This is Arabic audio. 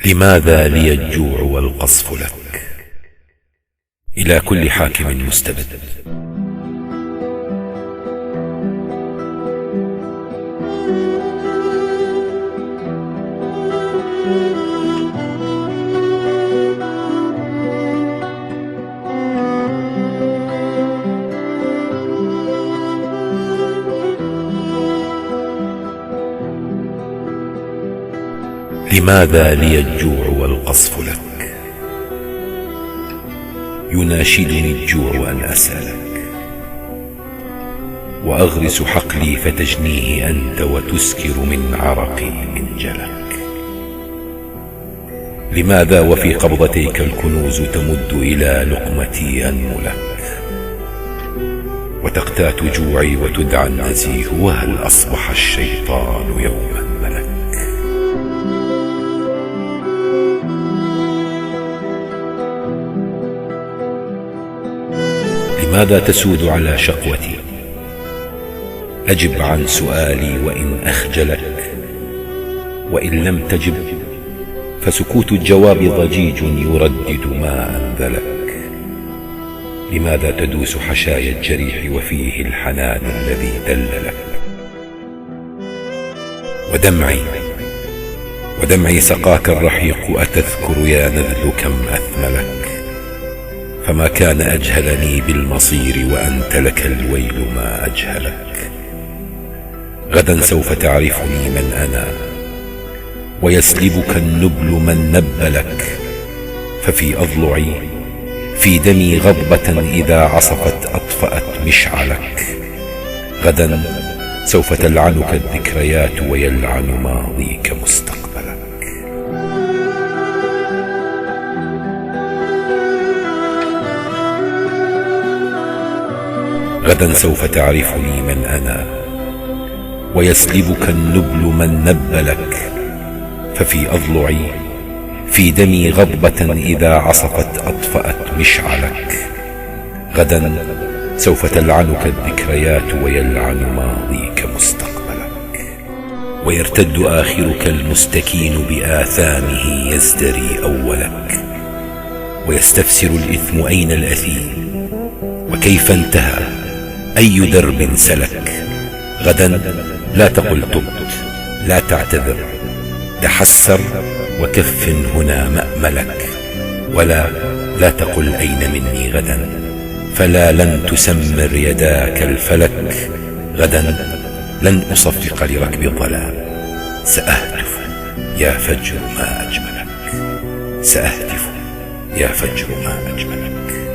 لماذا لي الجوع والقصف لك؟ إلى كل حاكم مستبد. لماذا لي الجوع والقصف لك؟ يناشدني الجوع أن أسألك، وأغرس حقلي فتجنيه أنت وتسكر من عرقي منجلك. لماذا وفي قبضتيك الكنوز تمد إلى لقمتي أنملك، وتقتات جوعي وتدعى النزيه، وهل أصبح الشيطان يوما ملك؟ لماذا تسود على شقوتي؟ أجب عن سؤالي وإن أخجلك، وإن لم تجب فسكوت الجواب ضجيج يردد ما أنذلك. لماذا تدوس حشايا الجريح وفيه الحنان الذي دللك؟ ودمعي سقاك الرحيق، أتذكر يا نذل كم أثملك؟ فما كان أجهلني بالمصير وأنت لك الويل ما أجهلك. غدا سوف تعرفني من أنا، ويسلبك النبل من نبلك. ففي أضلعي في دمي غضبة إذا عصفت أطفأت مشعلك. غدا سوف تلعنك الذكريات ويلعن ماضيك مستقبلك. غدا سوف تعرفني من أنا، ويسلبك النبل من نبلك. ففي أضلعي في دمي غضبة إذا عصفت أطفأت مشعلك. غدا سوف تلعنك الذكريات ويلعن ماضيك مستقبلك. ويرتد آخرك المستكين بآثامه يزدري أولك، ويستفسر الإثم أين الأثيم وكيف انتهى، أي درب سلك. غدا لا تقل تبت، لا تعتذر، تحسر وكف هنا مأملك. لا تقل أين مني غدا، فلا لن تسمر يداك الفلك. غدا لن أصفق لركب الظلام، سأهتف يا فجر ما أجملك، سأهتف يا فجر ما أجملك.